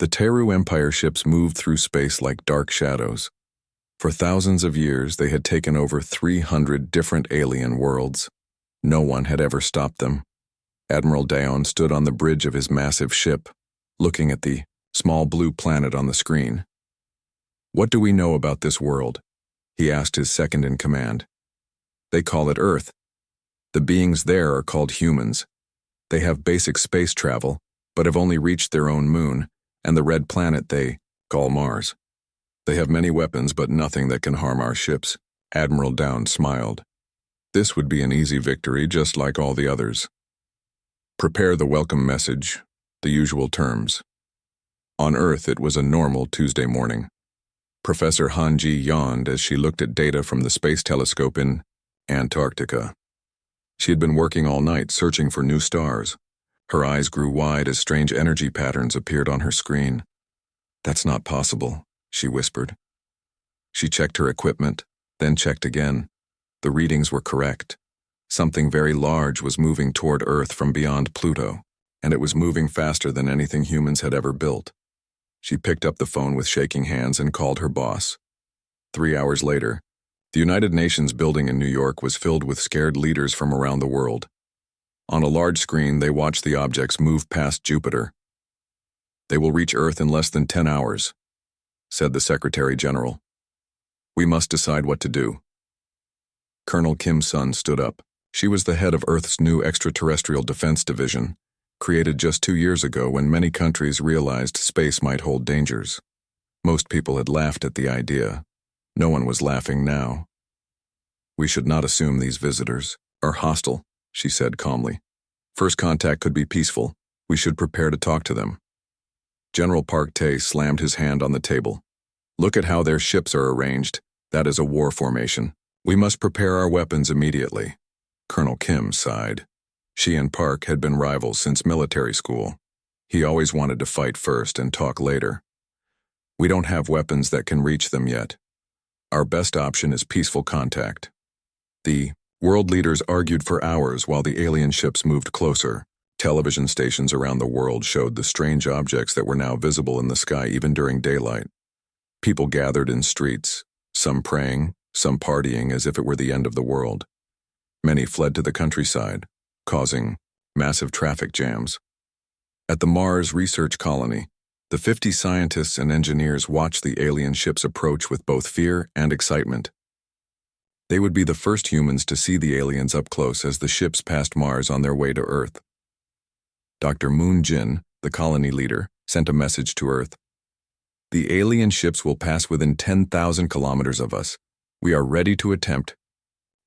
The Teru Empire ships moved through space like dark shadows. For thousands of years, they had taken over 300 different alien worlds. No one had ever stopped them. Admiral Daon stood on the bridge of his massive ship, looking at the small blue planet on the screen. "What do we know about this world?" he asked his second-in-command. "They call it Earth. The beings there are called humans. They have basic space travel, but have only reached their own moon, and the red planet they call Mars. They have many weapons, but nothing that can harm our ships." Admiral Daon smiled. "This would be an easy victory, just like all the others. Prepare the welcome message, the usual terms." On Earth, it was a normal Tuesday morning. Professor Hanji yawned as she looked at data from the space telescope in Antarctica. She had been working all night, searching for new stars. Her eyes grew wide as strange energy patterns appeared on her screen. "That's not possible," she whispered. She checked her equipment, then checked again. The readings were correct. Something very large was moving toward Earth from beyond Pluto, and it was moving faster than anything humans had ever built. She picked up the phone with shaking hands and called her boss. 3 hours later, the United Nations building in New York was filled with scared leaders from around the world. On a large screen, they watched the objects move past Jupiter. "They will reach Earth in less than 10 hours, said the Secretary General. "We must decide what to do." Colonel Kim Sun stood up. She was the head of Earth's new extraterrestrial defense division, created just 2 years ago when many countries realized space might hold dangers. Most people had laughed at the idea. No one was laughing now. "We should not assume these visitors are hostile," she said calmly. "First contact could be peaceful. We should prepare to talk to them." General Park Tae slammed his hand on the table. "Look at how their ships are arranged. That is a war formation. We must prepare our weapons immediately." Colonel Kim sighed. She and Park had been rivals since military school. He always wanted to fight first and talk later. "We don't have weapons that can reach them yet. Our best option is peaceful contact." The world leaders argued for hours while the alien ships moved closer. Television stations around the world showed the strange objects that were now visible in the sky even during daylight. People gathered in streets, some praying, some partying as if it were the end of the world. Many fled to the countryside, causing massive traffic jams. At the Mars research colony, the 50 scientists and engineers watched the alien ships approach with both fear and excitement. They would be the first humans to see the aliens up close as the ships passed Mars on their way to Earth. Dr. Moon Jin, the colony leader, sent a message to Earth. "The alien ships will pass within 10,000 kilometers of us. We are ready to attempt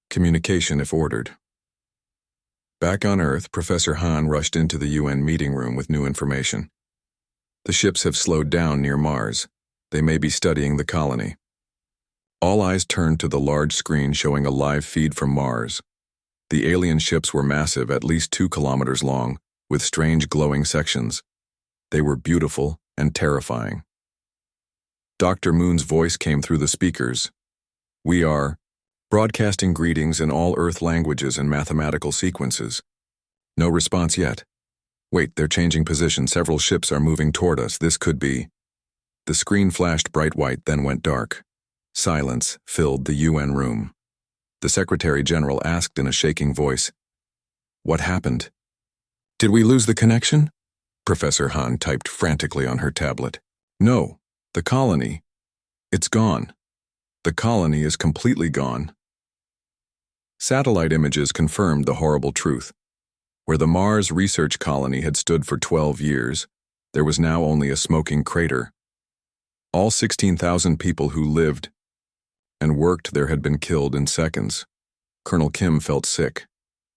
communication if ordered." Back on Earth, Professor Han rushed into the UN meeting room with new information. "The ships have slowed down near Mars. They may be studying the colony." All eyes turned to the large screen showing a live feed from Mars. The alien ships were massive, at least 2 kilometers long, with strange glowing sections. They were beautiful and terrifying. Dr. Moon's voice came through the speakers. "We are broadcasting greetings in all Earth languages and mathematical sequences." No response yet. "Wait, they're changing position. Several ships are moving toward us. This could be..." The screen flashed bright white, then went dark. Silence filled the UN room. The Secretary General asked in a shaking voice, "What happened? Did we lose the connection?" Professor Han typed frantically on her tablet. "No, the colony. It's gone. The colony is completely gone." Satellite images confirmed the horrible truth. Where the Mars research colony had stood for 12 years, there was now only a smoking crater. All 16,000 people who lived and worked there had been killed in seconds. Colonel Kim felt sick.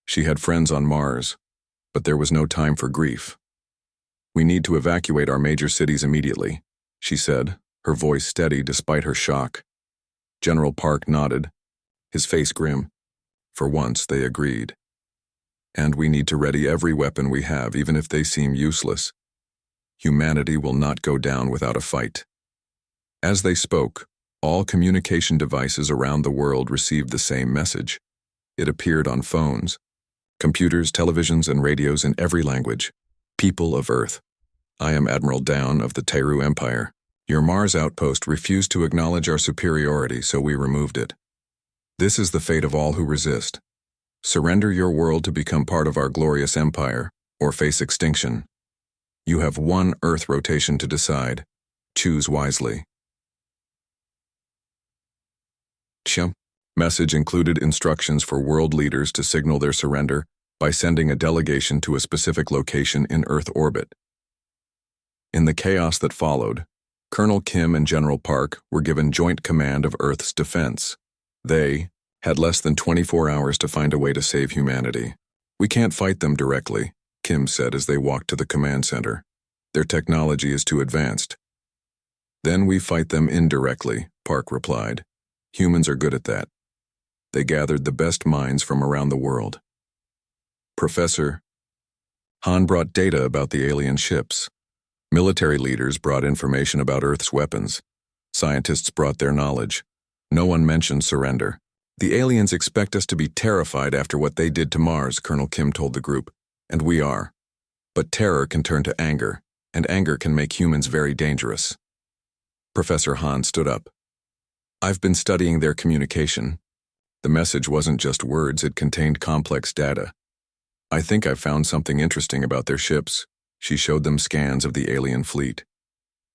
She had friends on Mars, but there was no time for grief. "We need to evacuate our major cities immediately," she said, her voice steady despite her shock. General Park nodded, his face grim. For once, they agreed. "And we need to ready every weapon we have, even if they seem useless. Humanity will not go down without a fight." As they spoke, all communication devices around the world received the same message. It appeared on phones, computers, televisions, and radios in every language. "People of Earth, I am Admiral Down of the Teru Empire. Your Mars outpost refused to acknowledge our superiority, so we removed it. This is the fate of all who resist. Surrender your world to become part of our glorious empire, or face extinction. You have one Earth rotation to decide. Choose wisely. Message included instructions for world leaders to signal their surrender by sending a delegation to a specific location in Earth orbit. In the chaos that followed, Colonel Kim and General Park were given joint command of Earth's defense. They had less than 24 hours to find a way to save humanity. We can't fight them directly, Kim said as they walked to the command center. Their technology is too advanced. Then we fight them indirectly, Park replied. Humans are good at that. They gathered the best minds from around the world. Professor Han brought data about the alien ships. Military leaders brought information about Earth's weapons. Scientists brought their knowledge. No one mentioned surrender. The aliens expect us to be terrified after what they did to Mars, Colonel Kim told the group, and we are. But terror can turn to anger, and anger can make humans very dangerous. Professor Han stood up. I've been studying their communication. The message wasn't just words, it contained complex data. I think I've found something interesting about their ships. She showed them scans of the alien fleet.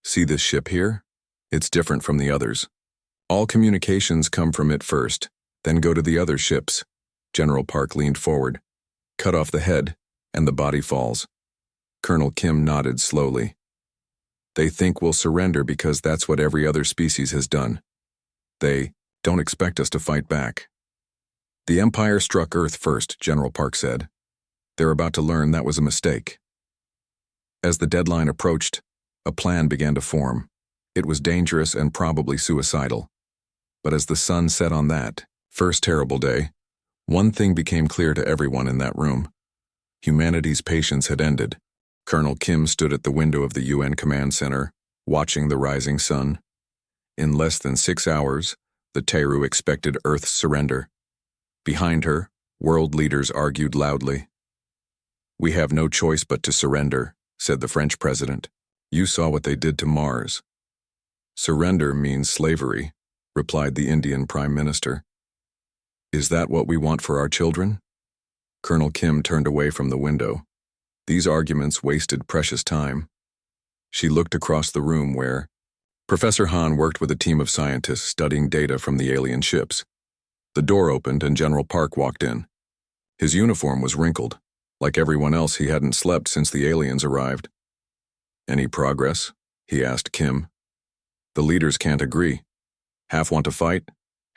See this ship here? It's different from the others. All communications come from it first, then go to the other ships. General Park leaned forward. Cut off the head, and the body falls. Colonel Kim nodded slowly. They think we'll surrender because that's what every other species has done. They don't expect us to fight back. The Empire struck Earth first, General Park said. They're about to learn that was a mistake. As the deadline approached, a plan began to form. It was dangerous and probably suicidal. But as the sun set on that first terrible day, one thing became clear to everyone in that room. Humanity's patience had ended. Colonel Kim stood at the window of the UN Command Center, watching the rising sun. In less than 6 hours, the Teru expected Earth's surrender. Behind her, world leaders argued loudly. We have no choice but to surrender, said the French president. You saw what they did to Mars. Surrender means slavery, replied the Indian Prime Minister. Is that what we want for our children? Colonel Kim turned away from the window. These arguments wasted precious time. She looked across the room where Professor Han worked with a team of scientists studying data from the alien ships. The door opened and General Park walked in. His uniform was wrinkled. Like everyone else, he hadn't slept since the aliens arrived. Any progress? He asked Kim. The leaders can't agree. Half want to fight,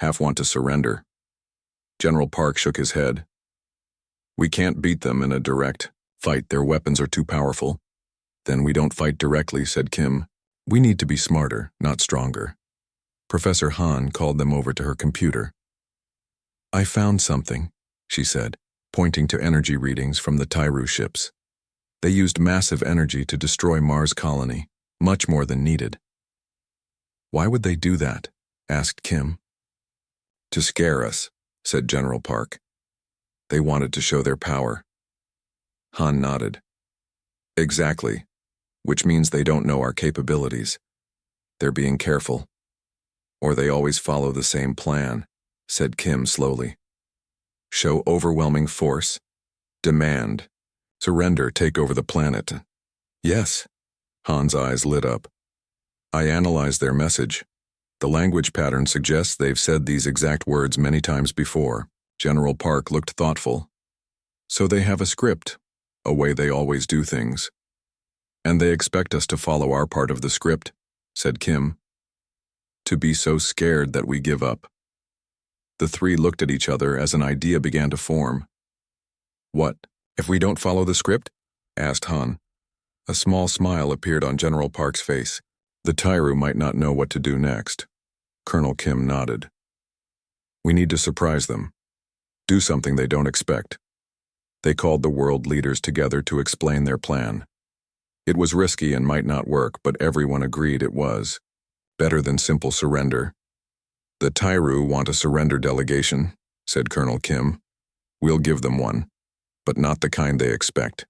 half want to surrender. General Park shook his head. We can't beat them in a direct fight. Their weapons are too powerful. Then we don't fight directly, said Kim. We need to be smarter, not stronger. Professor Han called them over to her computer. I found something, she said, pointing to energy readings from the Teru ships. They used massive energy to destroy Mars' colony, much more than needed. Why would they do that? Asked Kim. To scare us, said General Park. They wanted to show their power. Han nodded. Exactly, which means they don't know our capabilities. They're being careful. Or they always follow the same plan, said Kim slowly. Show overwhelming force. Demand. Surrender, take over the planet. Yes. Han's eyes lit up. I analyzed their message. The language pattern suggests they've said these exact words many times before. General Park looked thoughtful. So they have a script, a way they always do things. And they expect us to follow our part of the script, said Kim. To be so scared that we give up. The three looked at each other as an idea began to form. What, if we don't follow the script? Asked Han. A small smile appeared on General Park's face. The Teru might not know what to do next. Colonel Kim nodded. We need to surprise them. Do something they don't expect. They called the world leaders together to explain their plan. It was risky and might not work, but everyone agreed it was. Better than simple surrender. The Teru want a surrender delegation, said Colonel Kim. We'll give them one, but not the kind they expect.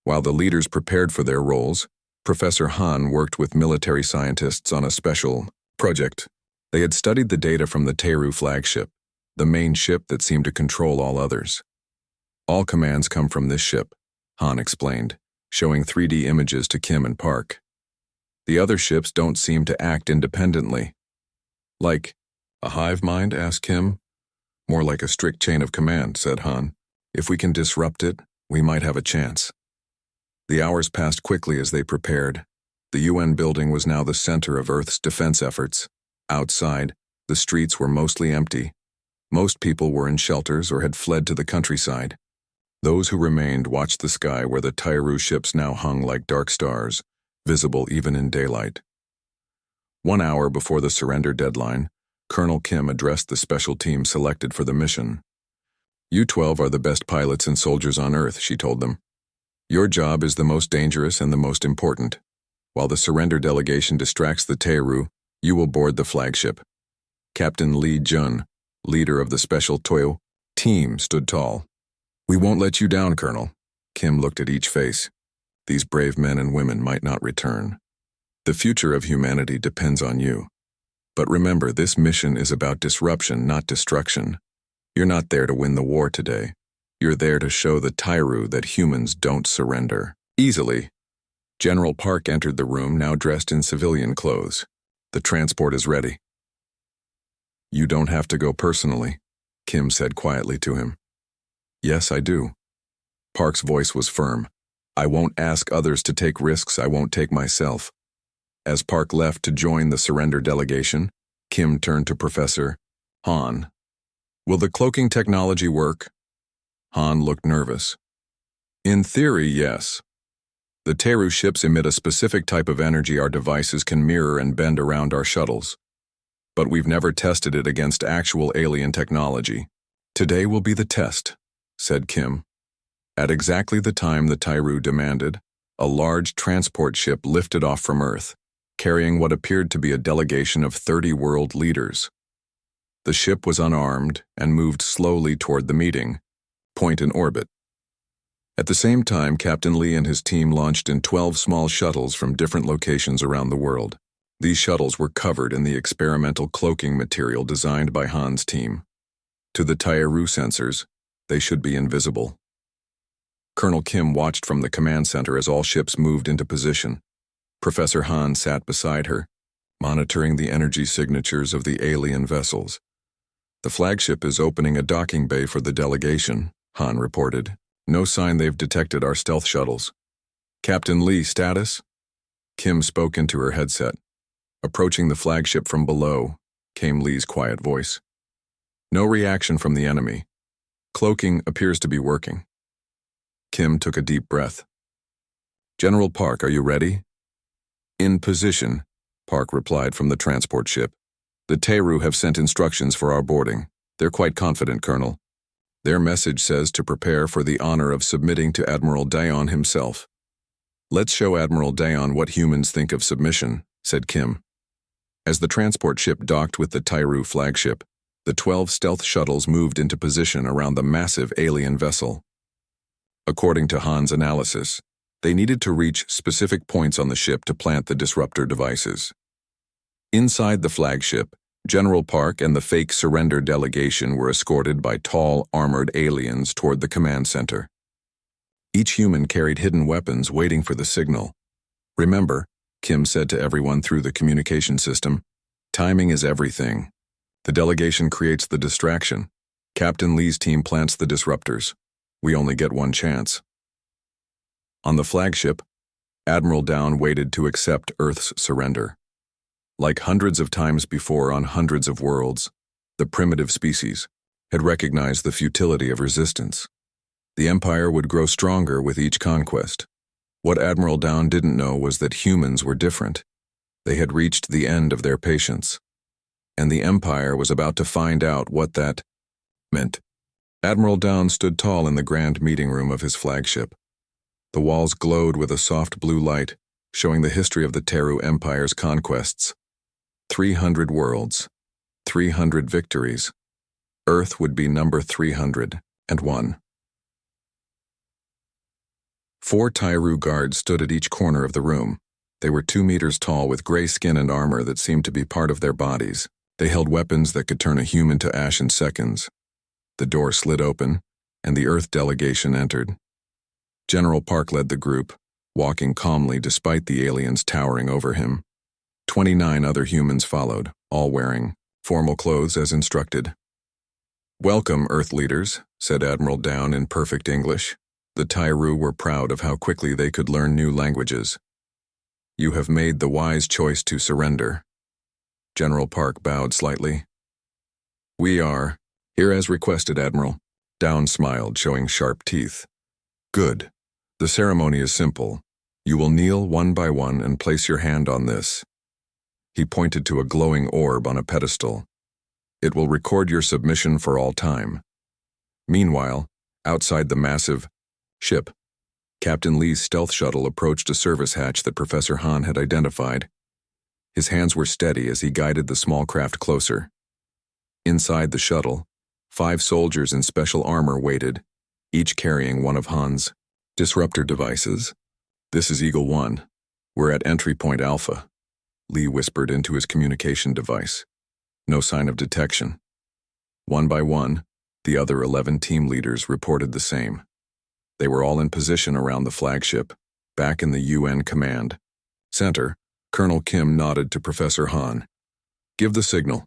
While the leaders prepared for their roles, Professor Han worked with military scientists on a special project. They had studied the data from the Teru flagship, the main ship that seemed to control all others. All commands come from this ship, Han explained, showing 3D images to Kim and Park. The other ships don't seem to act independently. Like a hive mind? Asked Kim. More like a strict chain of command, said Han. If we can disrupt it, we might have a chance. The hours passed quickly as they prepared. The UN building was now the center of Earth's defense efforts. Outside, the streets were mostly empty. Most people were in shelters or had fled to the countryside. Those who remained watched the sky where the Tairu ships now hung like dark stars, visible even in daylight. 1 hour before the surrender deadline, Colonel Kim addressed the special team selected for the mission. "You 12 are the best pilots and soldiers on Earth," she told them. "Your job is the most dangerous and the most important. While the surrender delegation distracts the Teru, you will board the flagship." Captain Lee Jun, leader of the special Toyo team, stood tall. "We won't let you down, Colonel." Kim looked at each face. These brave men and women might not return. The future of humanity depends on you. But remember, this mission is about disruption, not destruction. You're not there to win the war today. You're there to show the Tairu that humans don't surrender easily. General Park entered the room, now dressed in civilian clothes. "The transport is ready." "You don't have to go personally," Kim said quietly to him. "Yes, I do." Park's voice was firm. "I won't ask others to take risks I won't take myself." As Park left to join the surrender delegation, Kim turned to Professor Han. "Will the cloaking technology work?" Han looked nervous. "In theory, yes. The Teru ships emit a specific type of energy our devices can mirror and bend around our shuttles. But we've never tested it against actual alien technology. Today will be the test," said Kim. At exactly the time the Tairu demanded, a large transport ship lifted off from Earth, carrying what appeared to be a delegation of 30 world leaders. The ship was unarmed and moved slowly toward the meeting, point in orbit. At the same time, Captain Lee and his team launched in 12 small shuttles from different locations around the world. These shuttles were covered in the experimental cloaking material designed by Han's team. To the Tairu sensors, they should be invisible. Colonel Kim watched from the command center as all ships moved into position. Professor Han sat beside her, monitoring the energy signatures of the alien vessels. "The flagship is opening a docking bay for the delegation," Han reported. "No sign they've detected our stealth shuttles." "Captain Lee, status?" Kim spoke into her headset. Approaching the flagship from below, came Lee's quiet voice. "No reaction from the enemy. Cloaking appears to be working." Kim took a deep breath. "General Park, are you ready?" "In position," Park replied from the transport ship. "The Teru have sent instructions for our boarding. They're quite confident, Colonel. Their message says to prepare for the honor of submitting to Admiral Dayon himself." "Let's show Admiral Dayon what humans think of submission," said Kim. As the transport ship docked with the Tairu flagship, the 12 stealth shuttles moved into position around the massive alien vessel. According to Han's analysis, they needed to reach specific points on the ship to plant the disruptor devices. Inside the flagship, General Park and the fake surrender delegation were escorted by tall, armored aliens toward the command center. Each human carried hidden weapons waiting for the signal. "Remember," Kim said to everyone through the communication system, "timing is everything. The delegation creates the distraction. Captain Lee's team plants the disruptors. We only get one chance." On the flagship, Admiral Dayon waited to accept Earth's surrender. Like hundreds of times before on hundreds of worlds, the primitive species had recognized the futility of resistance. The Empire would grow stronger with each conquest. What Admiral Dayon didn't know was that humans were different. They had reached the end of their patience, and the Empire was about to find out what that meant. Admiral Dayon stood tall in the grand meeting room of his flagship. The walls glowed with a soft blue light, showing the history of the Teru Empire's conquests. 300 worlds, 300 victories. Earth would be number 301. 4 Tyru guards stood at each corner of the room. They were 2 meters tall with gray skin and armor that seemed to be part of their bodies. They held weapons that could turn a human to ash in seconds. The door slid open, and the Earth delegation entered. General Park led the group, walking calmly despite the aliens towering over him. 29 other humans followed, all wearing formal clothes as instructed. "Welcome, Earth leaders," said Admiral Down in perfect English. The Tyru were proud of how quickly they could learn new languages. "You have made the wise choice to surrender." General Park bowed slightly. "We are here as requested, Admiral." Down smiled, showing sharp teeth. "Good. The ceremony is simple. You will kneel one by one and place your hand on this." He pointed to a glowing orb on a pedestal. "It will record your submission for all time." Meanwhile, outside the massive ship, Captain Lee's stealth shuttle approached a service hatch that Professor Han had identified. His hands were steady as he guided the small craft closer. Inside the shuttle, 5 soldiers in special armor waited, each carrying one of Han's disruptor devices. "This is Eagle 1. We're at entry point Alpha," Lee whispered into his communication device. No sign of detection. One by one, the other 11 team leaders reported the same. They were all in position around the flagship, back in the UN command center. Colonel Kim nodded to Professor Han. "Give the signal."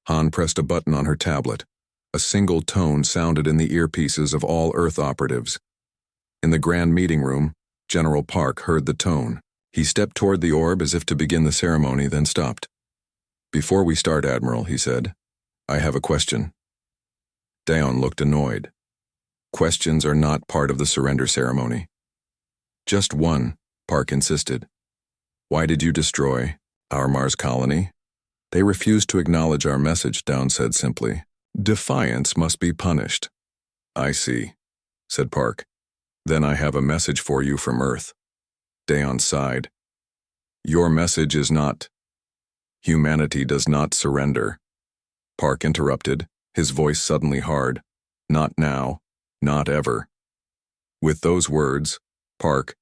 Han pressed a button on her tablet. A single tone sounded in the earpieces of all Earth operatives. In the grand meeting room, General Park heard the tone. He stepped toward the orb as if to begin the ceremony, then stopped. "Before we start, Admiral," he said, "I have a question." Daon looked annoyed. "Questions are not part of the surrender ceremony." "Just one," Park insisted. "Why did you destroy our Mars colony?" "They refused to acknowledge our message," Daon said simply. "Defiance must be punished." "I see," said Park. "Then I have a message for you from Earth." Daon sighed. "Your message is not, humanity does not surrender." Park interrupted, his voice suddenly hard. "Not now, not ever." With those words, Park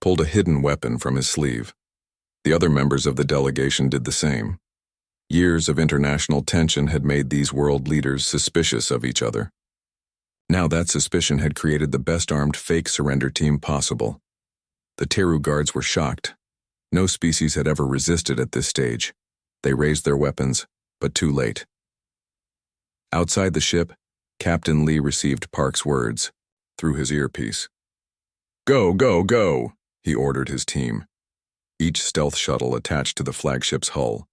pulled a hidden weapon from his sleeve. The other members of the delegation did the same. Years of international tension had made these world leaders suspicious of each other. Now that suspicion had created the best-armed fake surrender team possible. The Teru guards were shocked. No species had ever resisted at this stage. They raised their weapons, but too late. Outside the ship, Captain Lee received Park's words through his earpiece. "Go, go, go," he ordered his team. Each stealth shuttle attached to the flagship's hull.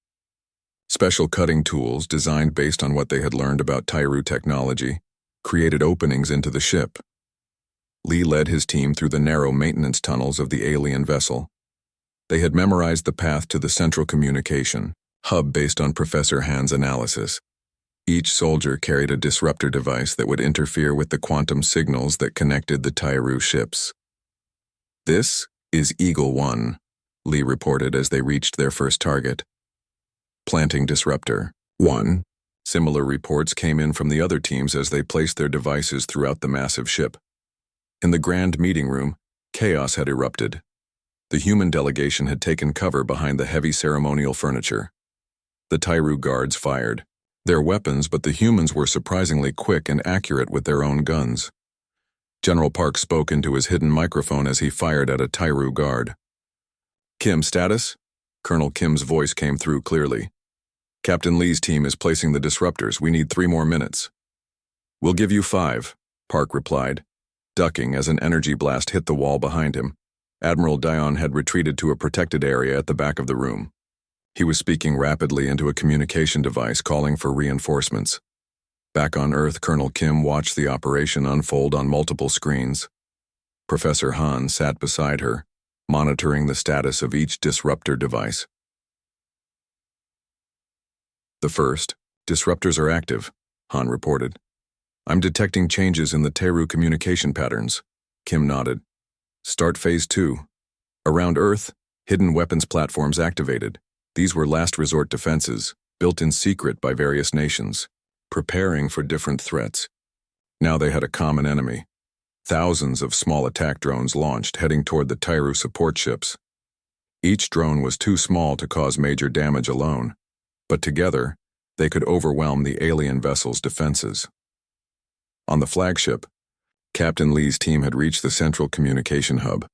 Special cutting tools, designed based on what they had learned about Tyru technology, created openings into the ship. Lee led his team through the narrow maintenance tunnels of the alien vessel. They had memorized the path to the central communication hub based on Professor Han's analysis. Each soldier carried a disruptor device that would interfere with the quantum signals that connected the Tyru ships. "This is Eagle 1, Lee reported as they reached their first target. "Planting disruptor 1. Similar reports came in from the other teams as they placed their devices throughout the massive ship. In the grand meeting room, chaos had erupted. The human delegation had taken cover behind the heavy ceremonial furniture. The Tyru guards fired their weapons, but the humans were surprisingly quick and accurate with their own guns. General Park spoke into his hidden microphone as he fired at a Tyru guard. "Kim, status?" Colonel Kim's voice came through clearly. "Captain Lee's team is placing the disruptors. We need 3 more minutes." "We'll give you 5, Park replied, ducking as an energy blast hit the wall behind him. Admiral Daon had retreated to a protected area at the back of the room. He was speaking rapidly into a communication device, calling for reinforcements. Back on Earth, Colonel Kim watched the operation unfold on multiple screens. Professor Han sat beside her, monitoring the status of each disruptor device. "The first, disruptors are active," Han reported. "I'm detecting changes in the Teru communication patterns." Kim nodded. "Start phase 2. Around Earth, hidden weapons platforms activated. These were last resort defenses, built in secret by various nations, preparing for different threats. Now they had a common enemy. Thousands of small attack drones launched, heading toward the Tyru support ships. Each drone was too small to cause major damage alone, but together, they could overwhelm the alien vessel's defenses. On the flagship, Captain Lee's team had reached the central communication hub,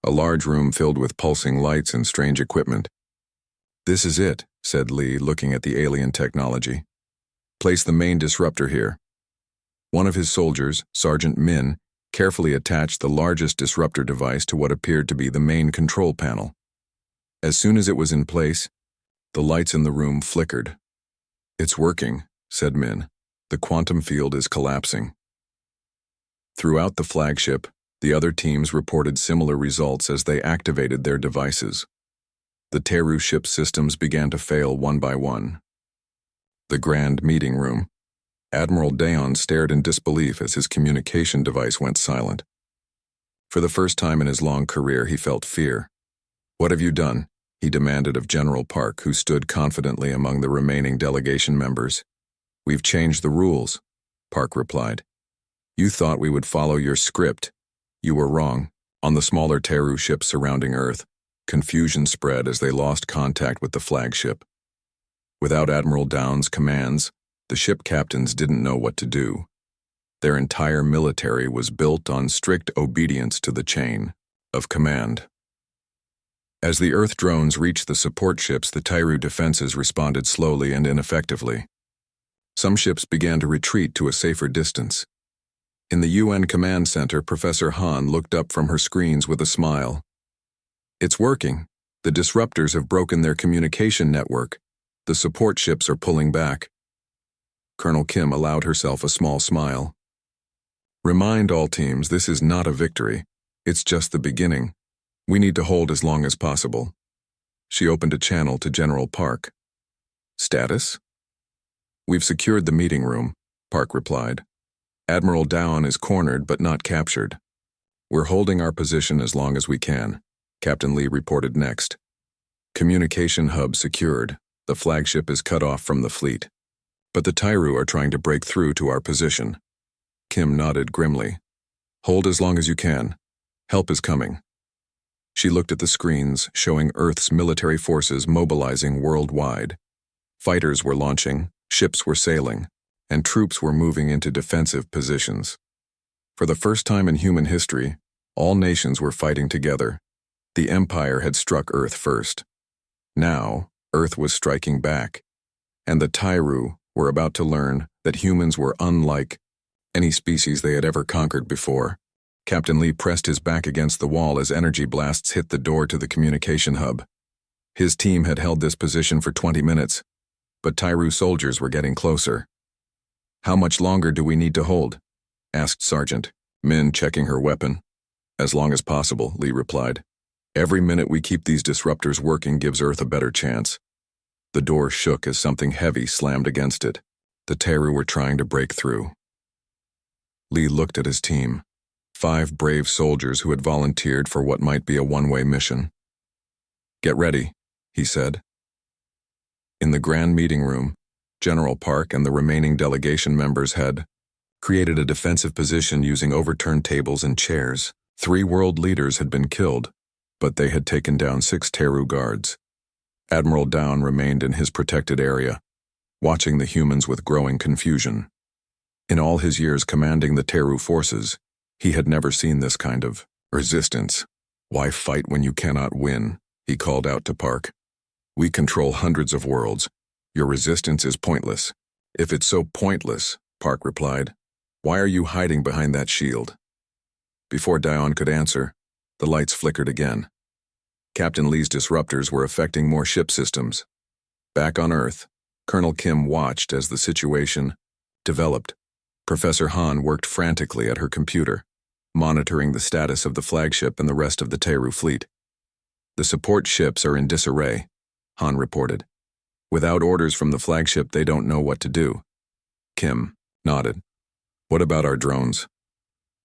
a large room filled with pulsing lights and strange equipment. "This is it," said Lee, looking at the alien technology. "Place the main disruptor here." One of his soldiers, Sergeant Min, carefully attached the largest disruptor device to what appeared to be the main control panel. As soon as it was in place, the lights in the room flickered. "It's working," said Min. "The quantum field is collapsing." Throughout the flagship, the other teams reported similar results as they activated their devices. The Teru ship systems began to fail one by one. The grand meeting room. Admiral Daon stared in disbelief as his communication device went silent. For the first time in his long career, he felt fear. "What have you done?" he demanded of General Park, who stood confidently among the remaining delegation members. "We've changed the rules," Park replied. "You thought we would follow your script. You were wrong." On the smaller Teru ships surrounding Earth, confusion spread as they lost contact with the flagship. Without Admiral Daon's commands, the ship captains didn't know what to do. Their entire military was built on strict obedience to the chain of command. As the Earth drones reached the support ships, the Tyru defenses responded slowly and ineffectively. Some ships began to retreat to a safer distance. In the UN Command Center, Professor Han looked up from her screens with a smile. "It's working. The disruptors have broken their communication network. The support ships are pulling back." Colonel Kim allowed herself a small smile. "Remind all teams this is not a victory. It's just the beginning. We need to hold as long as possible." She opened a channel to General Park. "Status?" "We've secured the meeting room," Park replied. "Admiral Daon is cornered but not captured. We're holding our position as long as we can," Captain Lee reported next. "Communication hub secured. The flagship is cut off from the fleet. But the Tyru are trying to break through to our position." Kim nodded grimly. "Hold as long as you can. Help is coming." She looked at the screens showing Earth's military forces mobilizing worldwide. Fighters were launching, ships were sailing, and troops were moving into defensive positions. For the first time in human history, all nations were fighting together. The Empire had struck Earth first. Now, Earth was striking back, and the Tyru were about to learn that humans were unlike any species they had ever conquered before. Captain Lee pressed his back against the wall as energy blasts hit the door to the communication hub. His team had held this position for 20 minutes, but Tyru soldiers were getting closer. "How much longer do we need to hold?" asked Sergeant Min, checking her weapon. "As long as possible," Lee replied. "Every minute we keep these disruptors working gives Earth a better chance." The door shook as something heavy slammed against it. The Teru were trying to break through. Lee looked at his team. 5 brave soldiers who had volunteered for what might be a one-way mission. "Get ready," he said. In the grand meeting room, General Park and the remaining delegation members had created a defensive position using overturned tables and chairs. 3 world leaders had been killed, but they had taken down 6 Teru guards. Admiral Daon remained in his protected area, watching the humans with growing confusion. In all his years commanding the Teru forces, he had never seen this kind of resistance. "Why fight when you cannot win?" he called out to Park. "We control hundreds of worlds. Your resistance is pointless." "If it's so pointless," Park replied, "why are you hiding behind that shield?" Before Daon could answer, the lights flickered again. Captain Lee's disruptors were affecting more ship systems. Back on Earth, Colonel Kim watched as the situation developed. Professor Han worked frantically at her computer, monitoring the status of the flagship and the rest of the Teru fleet. "The support ships are in disarray," Han reported. "Without orders from the flagship, they don't know what to do." Kim nodded. "What about our drones?"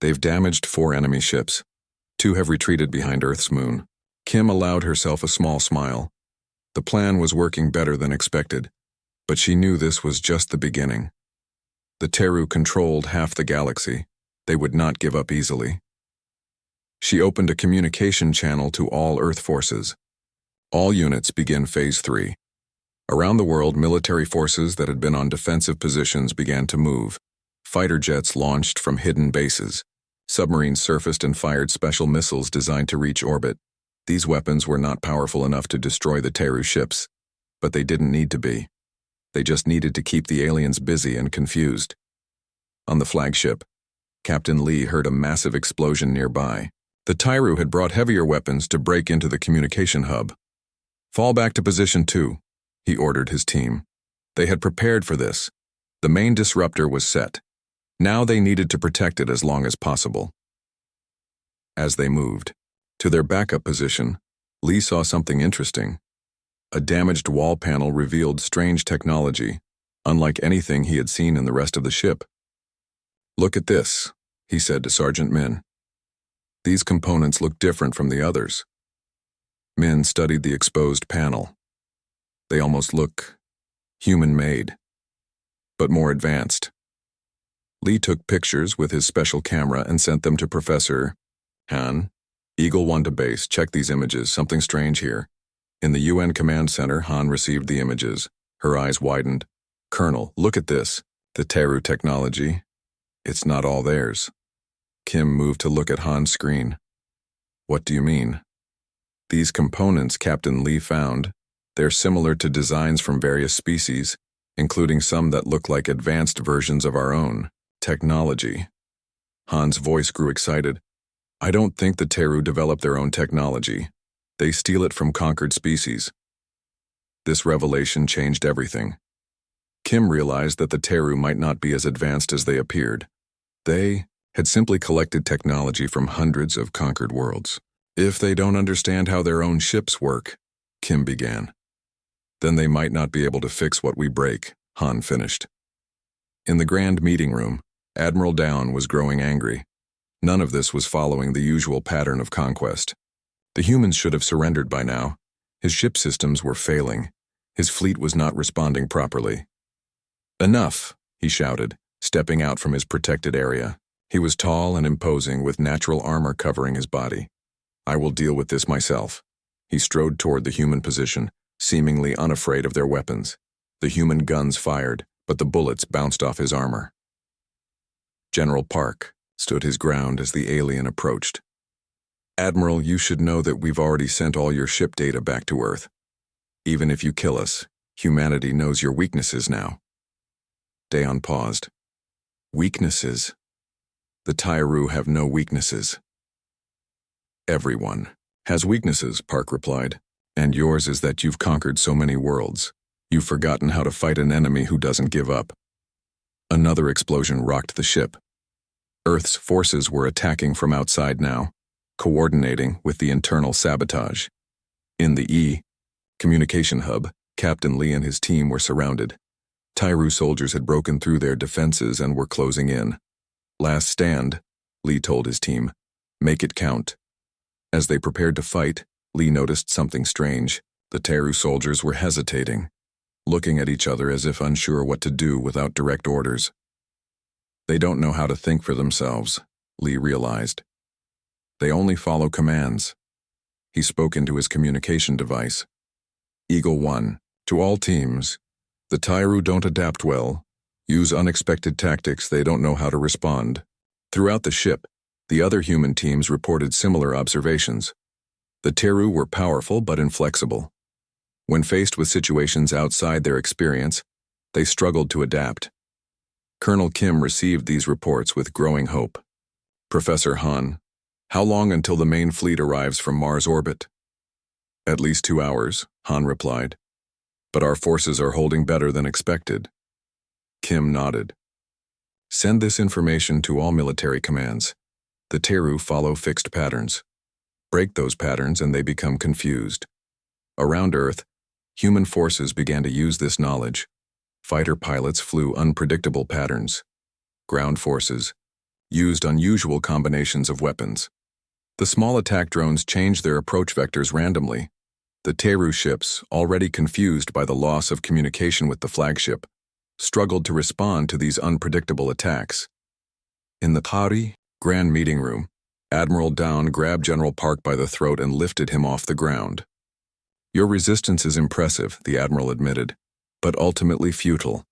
"They've damaged 4 enemy ships. 2 have retreated behind Earth's moon." Kim allowed herself a small smile. The plan was working better than expected, but she knew this was just the beginning. The Teru controlled half the galaxy. They would not give up easily. She opened a communication channel to all Earth forces. All units begin Phase 3. Around the world, military forces that had been on defensive positions began to move. Fighter jets launched from hidden bases. Submarines surfaced and fired special missiles designed to reach orbit. These weapons were not powerful enough to destroy the Teru ships, but they didn't need to be. They just needed to keep the aliens busy and confused. On the flagship, Captain Lee heard a massive explosion nearby. The Teru had brought heavier weapons to break into the communication hub. "Fall back to position 2, he ordered his team. They had prepared for this. The main disruptor was set. Now they needed to protect it as long as possible. As they moved to their backup position, Lee saw something interesting. A damaged wall panel revealed strange technology, unlike anything he had seen in the rest of the ship. "Look at this," he said to Sergeant Min. "These components look different from the others." Min studied the exposed panel. They almost look human-made, but more advanced. Lee took pictures with his special camera and sent them to Professor Han. "Eagle 1 to base, check these images, something strange here." In the UN Command Center, Han received the images. Her eyes widened. "Colonel, look at this. The Teru technology. It's not all theirs." Kim moved to look at Han's screen. "What do you mean?" "These components Captain Lee found, they're similar to designs from various species, including some that look like advanced versions of our own technology." Han's voice grew excited. "I don't think the Teru develop their own technology. They steal it from conquered species." This revelation changed everything. Kim realized that the Teru might not be as advanced as they appeared. They had simply collected technology from hundreds of conquered worlds. "If they don't understand how their own ships work," Kim began, "then they might not be able to fix what we break," Han finished. In the grand meeting room, Admiral Down was growing angry. None of this was following the usual pattern of conquest. The humans should have surrendered by now. His ship systems were failing. His fleet was not responding properly. "Enough," he shouted, stepping out from his protected area. He was tall and imposing, with natural armor covering his body. "I will deal with this myself." He strode toward the human position, seemingly unafraid of their weapons. The human guns fired, but the bullets bounced off his armor. General Park stood his ground as the alien approached. "Admiral, you should know that we've already sent all your ship data back to Earth. Even if you kill us, humanity knows your weaknesses now." Daeon paused. "Weaknesses? The Teru have no weaknesses." "Everyone has weaknesses," Park replied. "And yours is that you've conquered so many worlds. You've forgotten how to fight an enemy who doesn't give up." Another explosion rocked the ship. Earth's forces were attacking from outside now, coordinating with the internal sabotage. In the communication hub, Captain Lee and his team were surrounded. Teru soldiers had broken through their defenses and were closing in. "Last stand," Lee told his team. "Make it count." As they prepared to fight, Lee noticed something strange. The Teru soldiers were hesitating, looking at each other as if unsure what to do without direct orders. They don't know how to think for themselves, Lee realized. They only follow commands. He spoke into his communication device. "Eagle 1, to all teams. The Teru don't adapt well, use unexpected tactics, they don't know how to respond." Throughout the ship, the other human teams reported similar observations. The Teru were powerful but inflexible. When faced with situations outside their experience, they struggled to adapt. Colonel Kim received these reports with growing hope. "Professor Han, how long until the main fleet arrives from Mars orbit?" "At least 2 hours," Han replied. "But our forces are holding better than expected." Kim nodded. "Send this information to all military commands. The Teru follow fixed patterns. Break those patterns and they become confused." Around Earth, human forces began to use this knowledge. Fighter pilots flew unpredictable patterns. Ground forces used unusual combinations of weapons. The small attack drones changed their approach vectors randomly. The Teru ships, already confused by the loss of communication with the flagship, struggled to respond to these unpredictable attacks. In the Pari, Grand meeting room. Admiral Down grabbed General Park by the throat and lifted him off the ground. Your resistance is impressive, the Admiral admitted, but ultimately futile.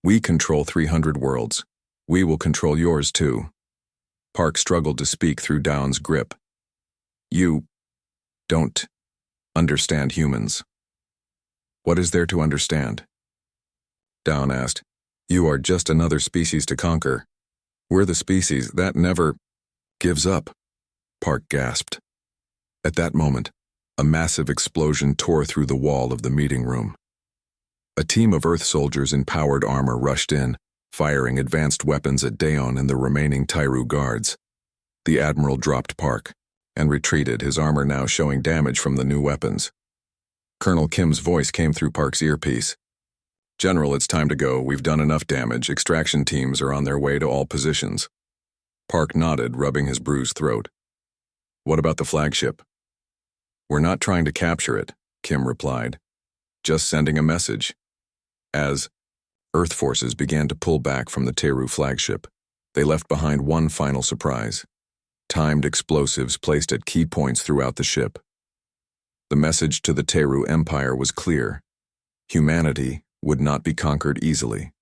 We control 300 worlds. We will control yours too. Park struggled to speak through Down's grip. You don't understand humans. What is there to understand? Down asked. You are just another species to conquer. We're the species that never gives up, Park gasped. At that moment, a massive explosion tore through the wall of the meeting room. A team of Earth soldiers in powered armor rushed in, firing advanced weapons at Daon and the remaining Tyru guards. The Admiral dropped Park and retreated, his armor now showing damage from the new weapons. Colonel Kim's voice came through Park's earpiece. General, it's time to go. We've done enough damage. Extraction teams are on their way to all positions. Park nodded, rubbing his bruised throat. What about the flagship? We're not trying to capture it, Kim replied. Just sending a message. As Earth forces began to pull back from the Teru flagship, they left behind one final surprise. Timed explosives placed at key points throughout the ship. The message to the Teru Empire was clear. Humanity would not be conquered easily.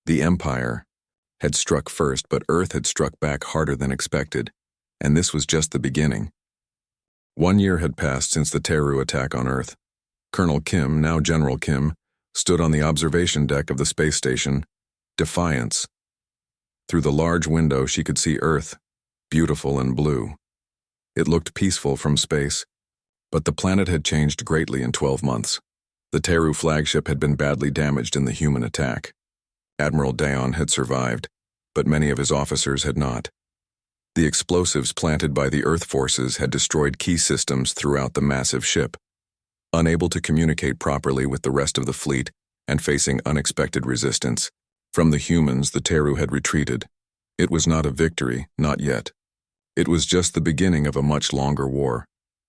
The Empire had struck first, but Earth had struck back harder than expected, and this was just the beginning. 1 year had passed since the Teru attack on Earth. Colonel Kim, now General Kim, stood on the observation deck of the space station, Defiance. Through the large window she could see Earth, beautiful and blue. It looked peaceful from space, but the planet had changed greatly in 12 months. The Teru flagship had been badly damaged in the human attack. Admiral Daon had survived, but many of his officers had not. The explosives planted by the Earth forces had destroyed key systems throughout the massive ship. Unable to communicate properly with the rest of the fleet and facing unexpected resistance, from the humans the Teru had retreated. It was not a victory, not yet. It was just the beginning of a much longer war.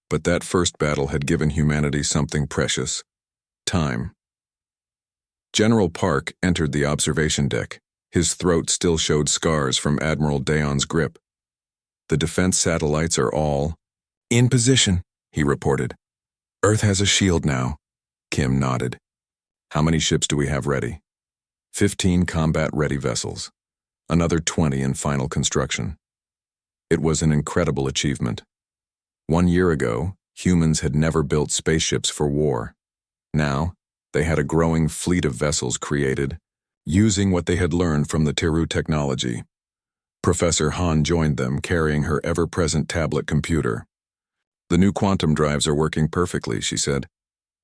But that first battle had given humanity something precious. Time. General Park entered the observation deck. His throat still showed scars from Admiral Daon's grip. The defense satellites are all in position, he reported. Earth has a shield now. Kim nodded. How many ships do we have ready? 15 combat-ready vessels. Another 20 in final construction. It was an incredible achievement. 1 year ago, humans had never built spaceships for war. Now, they had a growing fleet of vessels created, using what they had learned from the Teru technology. Professor Han joined them, carrying her ever-present tablet computer. The new quantum drives are working perfectly, she said.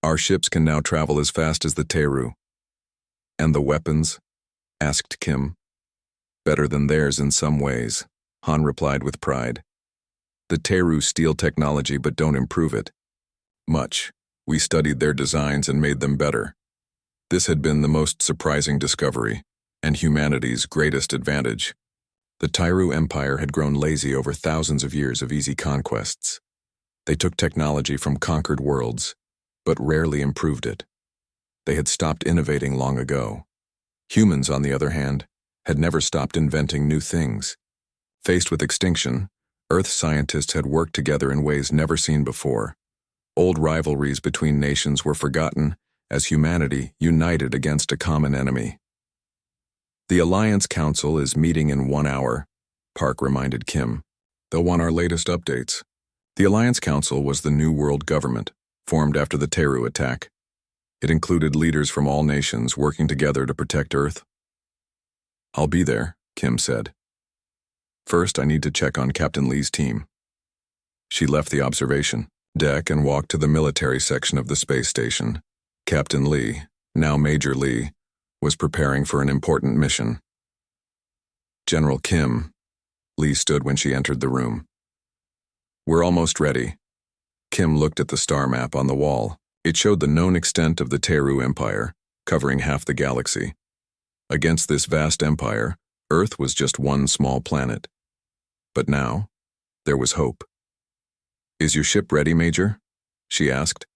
Our ships can now travel as fast as the Teru. And the weapons? Asked Kim. Better than theirs in some ways, Han replied with pride. The Teru steal technology but don't improve it. Much. We studied their designs and made them better. This had been the most surprising discovery, and humanity's greatest advantage. The Tyru Empire had grown lazy over thousands of years of easy conquests. They took technology from conquered worlds, but rarely improved it. They had stopped innovating long ago. Humans, on the other hand, had never stopped inventing new things. Faced with extinction, Earth scientists had worked together in ways never seen before. Old rivalries between nations were forgotten as humanity united against a common enemy. The Alliance Council is meeting in 1 hour, Park reminded Kim. They'll want our latest updates. The Alliance Council was the new world government, formed after the Teru attack. It included leaders from all nations working together to protect Earth. I'll be there, Kim said. First, I need to check on Captain Lee's team. She left the observation deck and walked to the military section of the space station. Captain Lee, now Major Lee, was preparing for an important mission. General Kim, Lee stood when she entered the room. We're almost ready. Kim looked at the star map on the wall. It showed the known extent of the Teru Empire, covering half the galaxy. Against this vast empire, Earth was just one small planet. But now, there was hope. Is your ship ready, Major? She asked.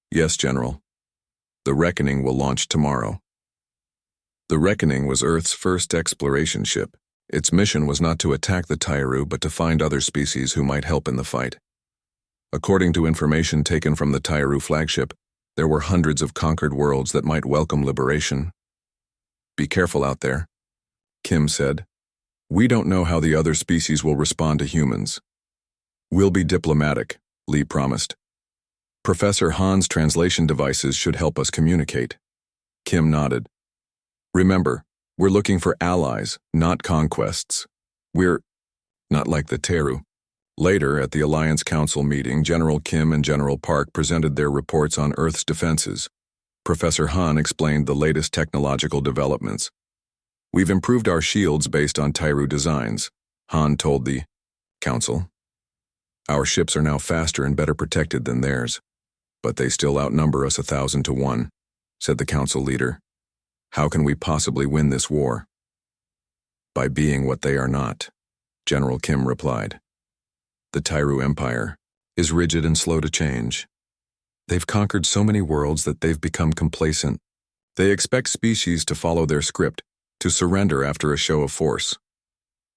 Yes, General. The Reckoning will launch tomorrow. The Reckoning was Earth's first exploration ship. Its mission was not to attack the Tyru, but to find other species who might help in the fight. According to information taken from the Tyru flagship, there were hundreds of conquered worlds that might welcome liberation. "Be careful out there," Kim said. "We don't know how the other species will respond to humans." "We'll be diplomatic," Lee promised. "Professor Han's translation devices should help us communicate." Kim nodded. "Remember, we're looking for allies, not conquests. We're not like the Teru." Later, at the Alliance Council meeting, General Kim and General Park presented their reports on Earth's defenses. Professor Han explained the latest technological developments. "We've improved our shields based on Tyru designs," Han told the Council. "Our ships are now faster and better protected than theirs, but they still outnumber us 1,000 to 1, said the Council leader. "How can we possibly win this war?" "By being what they are not," General Kim replied. "The Tyru Empire is rigid and slow to change. They've conquered so many worlds that they've become complacent. They expect species to follow their script, to surrender after a show of force.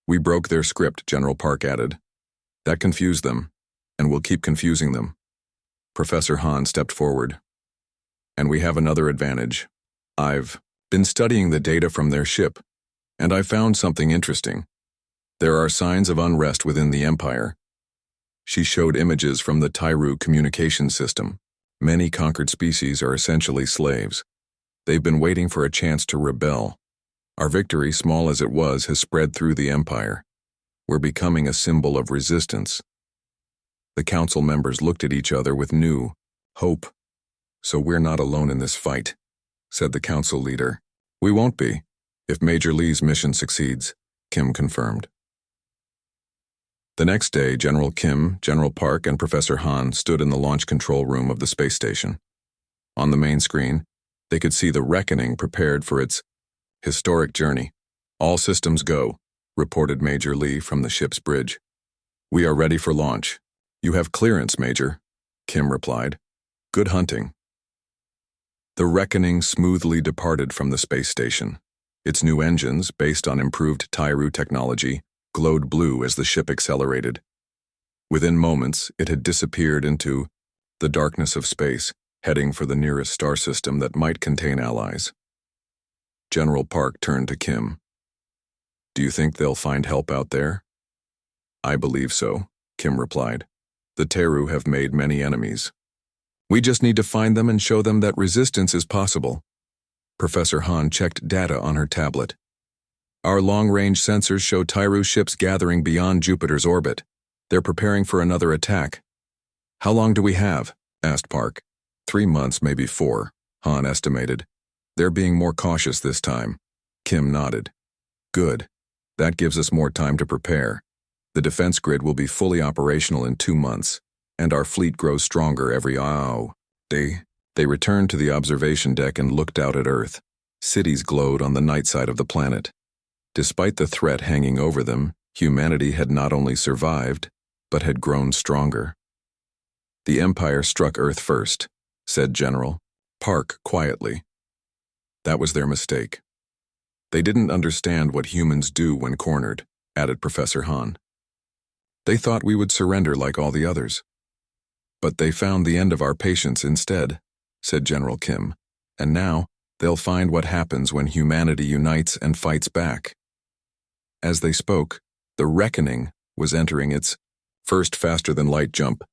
We broke their script," General Park added. "That confused them, and will keep confusing them." Professor Han stepped forward. "And we have another advantage. I've been studying the data from their ship, and I found something interesting. There are signs of unrest within the Empire." She showed images from the Tyru communication system. Many conquered species are essentially slaves. They've been waiting for a chance to rebel. Our victory, small as it was, has spread through the Empire. We're becoming a symbol of resistance. The Council members looked at each other with new hope. "So we're not alone in this fight," said the Council leader. "We won't be, if Major Lee's mission succeeds," Kim confirmed. The next day, General Kim, General Park, and Professor Han stood in the launch control room of the space station. On the main screen, they could see the Reckoning prepared for its historic journey. "All systems go," reported Major Lee from the ship's bridge. "We are ready for launch." "You have clearance, Major," Kim replied. "Good hunting." The Reckoning smoothly departed from the space station. Its new engines, based on improved Tyru technology, glowed blue as the ship accelerated. Within moments, it had disappeared into the darkness of space, heading for the nearest star system that might contain allies. General Park turned to Kim. "Do you think they'll find help out there?" "I believe so," Kim replied. "The Teru have made many enemies. We just need to find them and show them that resistance is possible." Professor Han checked data on her tablet. "Our long-range sensors show Tyru ships gathering beyond Jupiter's orbit. They're preparing for another attack." "How long do we have?" asked Park. 3 months, maybe 4, Han estimated. "They're being more cautious this time." Kim nodded. "Good. That gives us more time to prepare. The defense grid will be fully operational in 2 months, and our fleet grows stronger every day." They returned to the observation deck and looked out at Earth. Cities glowed on the night side of the planet. Despite the threat hanging over them, humanity had not only survived, but had grown stronger. "The Empire struck Earth first," said General Park quietly. "That was their mistake. They didn't understand what humans do when cornered," added Professor Han. "They thought we would surrender like all the others. But they found the end of our patience instead," said General Kim. "And now, they'll find what happens when humanity unites and fights back." As they spoke, the Reckoning was entering its first faster-than-light jump,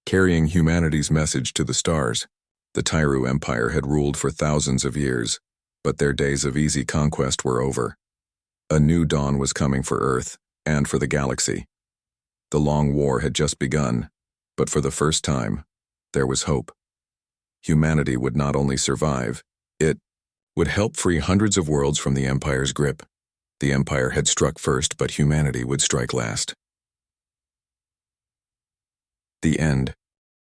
carrying humanity's message to the stars. The Tyru Empire had ruled for thousands of years, but their days of easy conquest were over. A new dawn was coming for Earth and for the galaxy. The long war had just begun, but for the first time, there was hope. Humanity would not only survive, it would help free hundreds of worlds from the Empire's grip. The Empire had struck first, but humanity would strike last. The end.